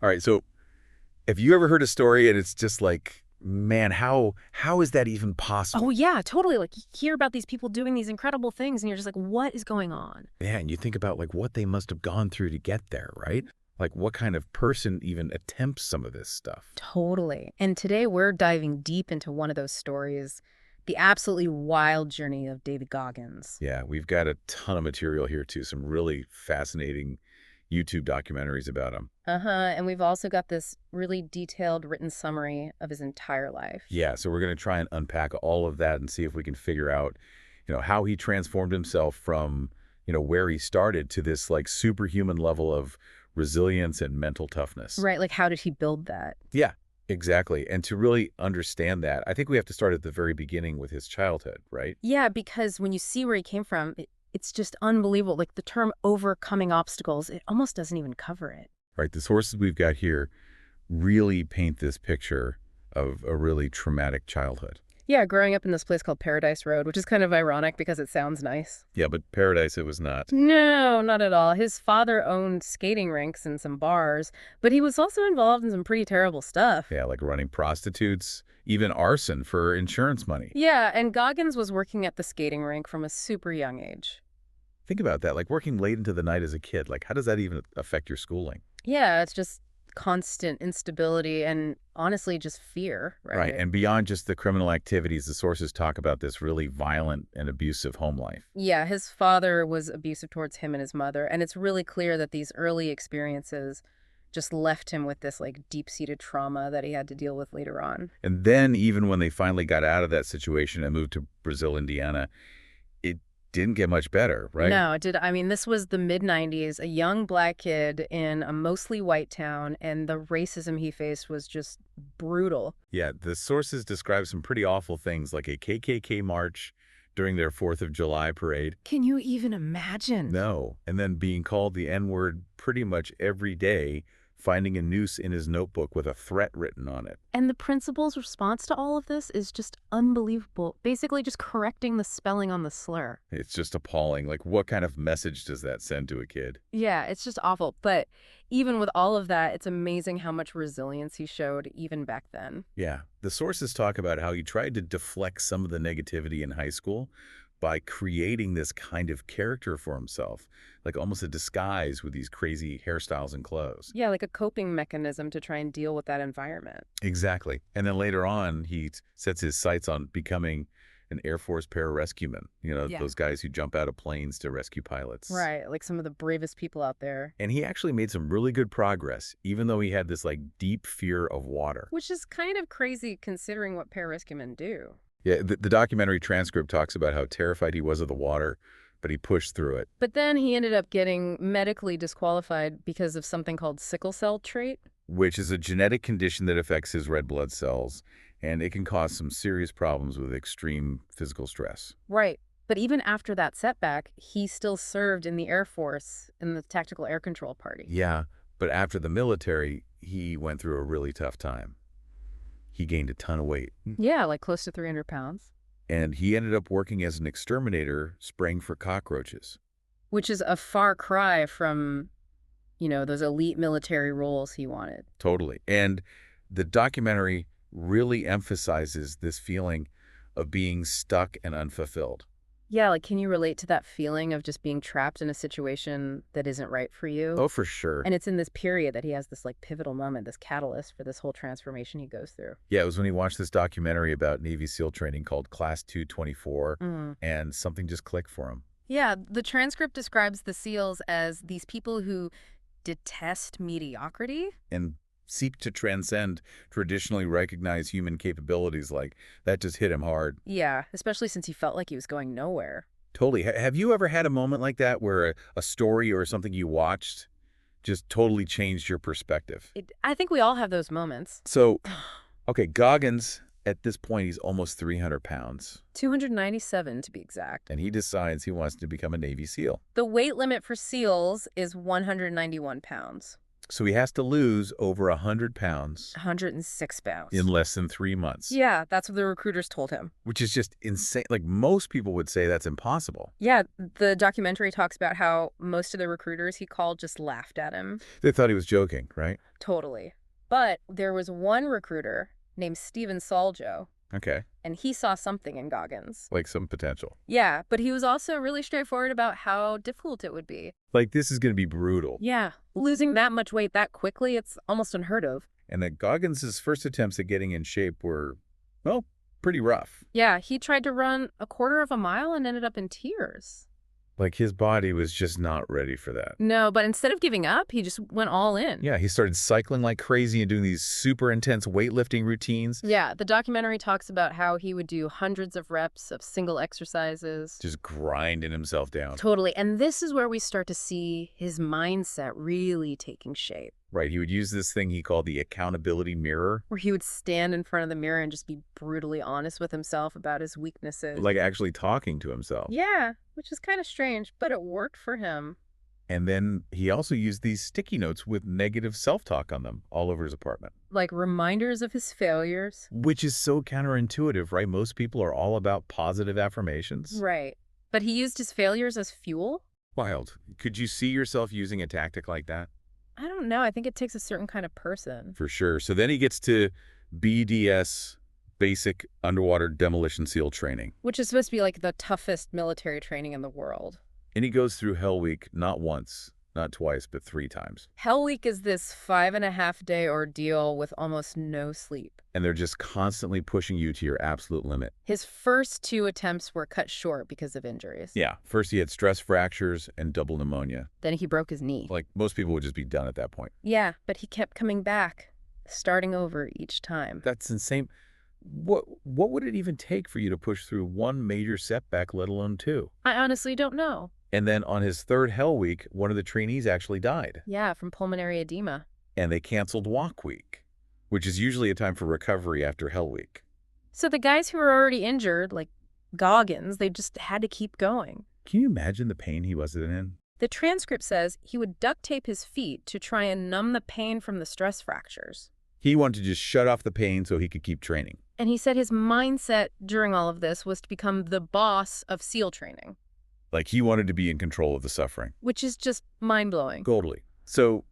All right, so have you ever heard a story and it's just like, man, how is that even Oh, possible? yeah, totally. Like, you hear about these people doing these incredible things, and you're just like, what is going on? Man, you think about like what they must have gone through to get there, right? Like what kind of person even attempts some of this stuff? Totally. And today we're diving deep into one of those stories, the absolutely wild journey of David Goggins. Yeah, we've got a ton of material here too, some really fascinating YouTube documentaries about him. Uh-huh. And we've also got this really detailed written summary of his entire life. Yeah, so we're going to try and unpack all of that and see if we can figure out, how he transformed himself from, where he started to this like superhuman level of resilience and mental toughness. Right. Like, how did he build that? Yeah, exactly. And to really understand that, I think we have to start at the very beginning with his childhood, right? Yeah, because when you see where he came from, it's just unbelievable. Like, the term overcoming obstacles, it almost doesn't even cover it. Right. The sources we've got here really paint this picture of a really traumatic childhood. Yeah, growing up in this place called Paradise Road, which is kind of ironic because it sounds nice. Yeah, but paradise it was not. No, not at all. His father owned skating rinks and some bars, but he was also involved in some pretty terrible stuff. Yeah, like running prostitutes, even arson for insurance money. Yeah, and Goggins was working at the skating rink from a super young age. Think about that, like working late into the night as a kid. Like, how does that even affect your schooling? Yeah, it's just constant instability and honestly just fear, Right. right? And beyond just the criminal activities, the sources talk about this really violent and abusive home life. Yeah, his father was abusive towards him and his mother, and it's really clear that these early experiences just left him with this like deep-seated trauma that he had to deal with later on. And then, even when they finally got out of that situation and moved to Brazil, Indiana, it didn't get much better, right? No, it did. I mean, this was the mid 90s, a young black kid in a mostly white town, and the racism he faced was just brutal. Yeah, the sources describe some pretty awful things like a KKK march during their 4th of July parade. Can you even imagine? No. And then being called the N-word pretty much every day, finding a noose in his notebook with a threat written on it. And the principal's response to all of this is just unbelievable. Basically, just correcting the spelling on the slur. It's just appalling. Like, what kind of message does that send to a kid? Yeah, it's just awful. But even with all of that, it's amazing how much resilience he showed even back then. Yeah. The sources talk about how he tried to deflect some of the negativity in high school by creating this kind of character for himself, like almost a disguise with these crazy hairstyles and clothes. Yeah, like a coping mechanism to try and deal with that environment. Exactly. And then later on, he sets his sights on becoming an Air Force pararescueman, Yeah. those guys who jump out of planes to rescue pilots. Right, like some of the bravest people out there. And he actually made some really good progress, even though he had this like deep fear of water. Which is kind of crazy considering what pararescuemen do. Yeah, the documentary transcript talks about how terrified he was of the water, but he pushed through it, But then he ended up getting medically disqualified because of something called sickle cell trait. which is a genetic condition that affects his red blood cells, and it can cause some serious problems with extreme physical stress. Right. But even after that setback, he still served in the Air Force in the Tactical Air Control Party. Yeah, but after the military, he went through a really tough time. He gained a ton of weight, Yeah, like close to 300 pounds, and he ended up working as an exterminator spraying for cockroaches. which is a far cry from, those elite military roles he wanted. Totally. And the documentary really emphasizes this feeling of being stuck and unfulfilled. Yeah, like can you relate to that feeling of just being trapped in a situation that isn't right for you? Oh, for sure. And it's in this period that he has this like pivotal moment, this catalyst for this whole transformation he goes through. Yeah, it was when he watched this documentary about Navy SEAL training called Class 224, Mm. and something just clicked for him. Yeah, the transcript describes the SEALs as these people who detest mediocrity. And seek to transcend traditionally recognized human capabilities. Like, that just hit him hard. Yeah, especially since he felt like he was going nowhere. Totally. Have you ever had a moment like that where a story or something you watched just totally changed your perspective? I think we all have those moments. So, okay, Goggins, at this point, he's almost 300 pounds, 297 to be exact. and he decides he wants to become a Navy SEAL. The weight limit for SEALs is 191 pounds. So he has to lose over 100 pounds 106 in pounds. less than 3 months, Yeah, that's what the recruiters told him. which is just insane. Like, most people would say that's impossible. Yeah, the documentary talks about how most of the recruiters he called just laughed at him. They thought he was joking, right? Totally. But there was one recruiter named Steven Saljo, Okay. and he saw something in Goggins. Like some potential. Yeah, but he was also really straightforward about how difficult it would be. Like, this is going to be brutal. Yeah, losing that much weight that quickly, it's almost unheard of. And that Goggins' first attempts at getting in shape were, well, pretty rough. Yeah, he tried to run a quarter of a mile and ended up in tears. Like, his body was just not ready for that. No, but instead of giving up, he just went all in. Yeah, he started cycling like crazy and doing these super intense weightlifting routines. Yeah, the documentary talks about how he would do hundreds of reps of single exercises. Just grinding himself down. Totally. And this is where we start to see his mindset really taking shape. Right, he would use this thing he called the accountability mirror. Where he would stand in front of the mirror and just be brutally honest with himself about his weaknesses. Like actually talking to himself. Yeah, which is kind of strange, but it worked for him. And then he also used these sticky notes with negative self-talk on them all over his apartment. Like reminders of his failures. Which is so counterintuitive, right? Most people are all about positive affirmations. Right. But he used his failures as fuel? Wild. Could you see yourself using a tactic like that? I don't know. I think it takes a certain kind of person. For sure. So then he gets to BDS, basic underwater demolition SEAL training. Which is supposed to be like the toughest military training in the world. And he goes through Hell Week not once, not twice, but 3 times. Hell Week is this 5.5-day ordeal with almost no sleep. And they're just constantly pushing you to your absolute limit. His first 2 attempts were cut short because of injuries. Yeah. First he had stress fractures and double pneumonia. Then he broke his knee. Like, most people would just be done at that point. Yeah, but he kept coming back, starting over each time. That's insane. What would it even take for you to push through one major setback, let alone 2? I honestly don't know. And then on his 3rd Hell Week, one of the trainees actually died. Yeah, from pulmonary edema. And they canceled Walk Week, which is usually a time for recovery after Hell Week. So the guys who were already injured, like Goggins, they just had to keep going. Can you imagine the pain he was in? The transcript says he would duct tape his feet to try and numb the pain from the stress fractures. He wanted to just shut off the pain so he could keep training. And he said his mindset during all of this was to become the boss of SEAL training. Like, he wanted to be in control of the suffering. Which is just mind-blowing. Totally. So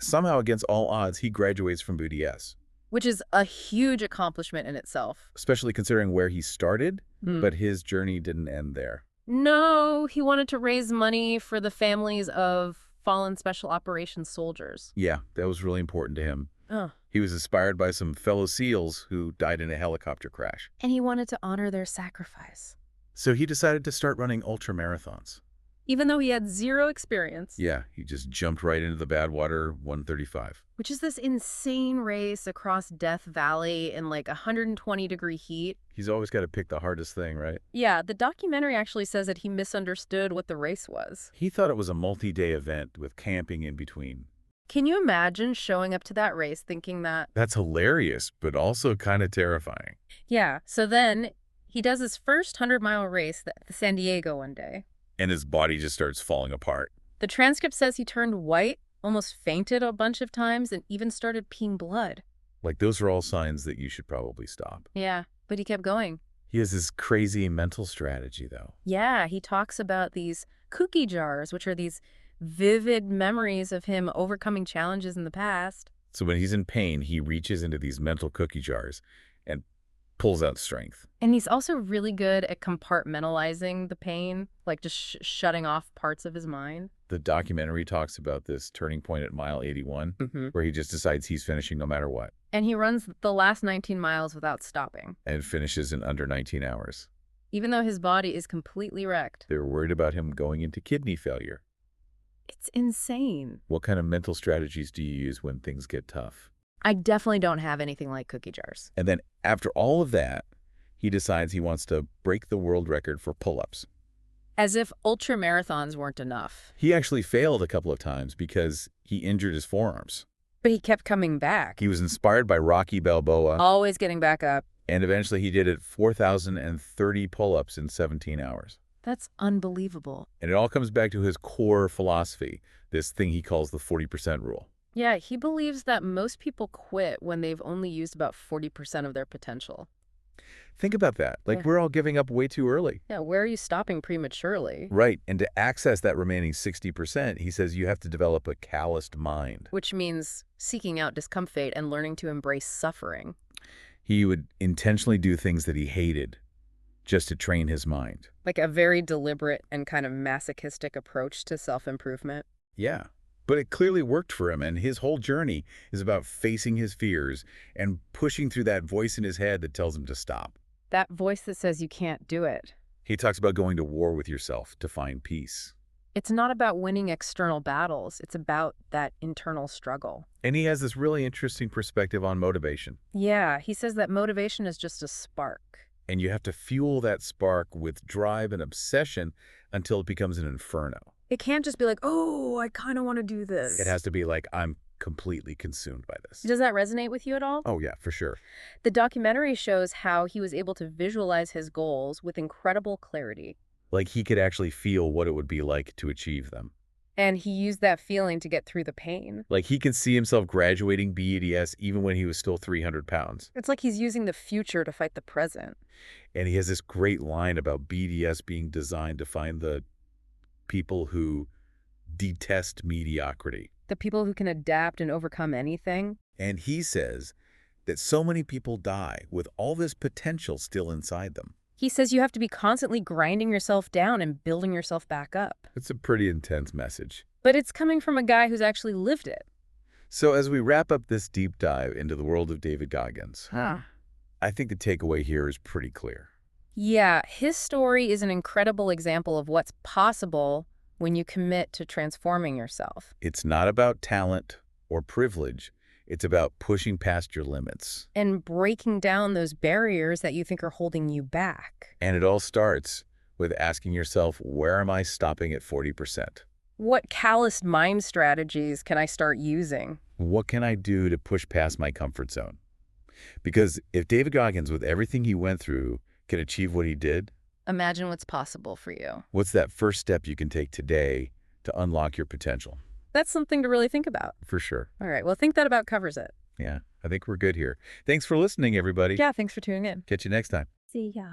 somehow, against all odds, he graduates from BDS. Which is a huge accomplishment in itself. Especially considering where he started, Mm. but his journey didn't end there. No, he wanted to raise money for the families of fallen special operations soldiers. Yeah, that was really important to him. Oh. He was inspired by some fellow SEALs who died in a helicopter crash. And he wanted to honor their sacrifice. So he decided to start running ultramarathons. Even though he had 0 experience. Yeah, he just jumped right into the Badwater 135. Which is this insane race across Death Valley in like 120-degree heat. He's always got to pick the hardest thing, right? Yeah, the documentary actually says that he misunderstood what the race was. He thought it was a multi-day event with camping in between. Can you imagine showing up to that race thinking that? That's hilarious, but also kind of terrifying. Yeah, so then he does his first 100-mile race at San Diego one day. And his body just starts falling apart. The transcript says he turned white, almost fainted a bunch of times, and even started peeing blood. Like, those are all signs that you should probably stop. Yeah, but he kept going. He has this crazy mental strategy, though. Yeah, he talks about these cookie jars, which are these vivid memories of him overcoming challenges in the past. So when he's in pain, he reaches into these mental cookie jars and pulls out strength. And he's also really good at compartmentalizing the pain, like just shutting off parts of his mind. The documentary talks about this turning point at mile 81, where he just decides he's finishing no matter what. And he runs the last 19 miles without stopping. And finishes in under 19 hours. Even though his body is completely wrecked. They were worried about him going into kidney failure. It's insane. What kind of mental strategies do you use when things get tough? I definitely don't have anything like cookie jars. And then after all of that, he decides he wants to break the world record for pull-ups. As if ultra marathons weren't enough. He actually failed a couple of times because he injured his forearms. But he kept coming back. He was inspired by Rocky Balboa. Always getting back up. And eventually he did it 4,030 pull-ups in 17 hours. That's unbelievable. And it all comes back to his core philosophy, this thing he calls the 40% rule. Yeah, he believes that most people quit when they've only used about 40% of their potential. Think about that. Like, Yeah. we're all giving up way too early. Yeah, where are you stopping prematurely? Right. And to access that remaining 60%, he says you have to develop a calloused mind. Which means seeking out discomfort and learning to embrace suffering. He would intentionally do things that he hated just to train his mind. Like a very deliberate and kind of masochistic approach to self-improvement. Yeah. But it clearly worked for him, and his whole journey is about facing his fears and pushing through that voice in his head that tells him to stop. That voice that says you can't do it. He talks about going to war with yourself to find peace. It's not about winning external battles. It's about that internal struggle. And he has this really interesting perspective on motivation. Yeah, he says that motivation is just a spark. And you have to fuel that spark with drive and obsession until it becomes an inferno. It can't just be like, oh, I kind of want to do It this. has to be like, I'm completely consumed by this. Does that resonate with you at all? Oh, yeah, for sure. The documentary shows how he was able to visualize his goals with incredible clarity. Like he could actually feel what it would be like to achieve them. And he used that feeling to get through the pain. Like he can see himself graduating BEDS even when he was still 300 pounds. It's like he's using the future to fight the present. And he has this great line about BDS being designed to find the people who detest mediocrity. The people who can adapt and overcome anything. And he says that so many people die with all this potential still inside them. He says you have to be constantly grinding yourself down and building yourself back up. It's a pretty intense message. But it's coming from a guy who's actually lived it. So as we wrap up this deep dive into the world of David Goggins, Huh. I think the takeaway here is pretty clear. Yeah, his story is an incredible example of what's possible when you commit to transforming yourself. It's not about talent or privilege. It's about pushing past your limits. And breaking down those barriers that you think are holding you back. And it all starts with asking yourself, where am I stopping at 40%? What calloused mind strategies can I start using? What can I do to push past my comfort zone? Because if David Goggins, with everything he went through, can achieve what he did, Imagine what's possible for you. what's that first step you can take today to unlock your potential? That's something to really think about. For sure. All right, well, Think That About covers it. Yeah, I think we're good here. Thanks for listening, everybody. Yeah, thanks for tuning in. Catch you next time. See ya.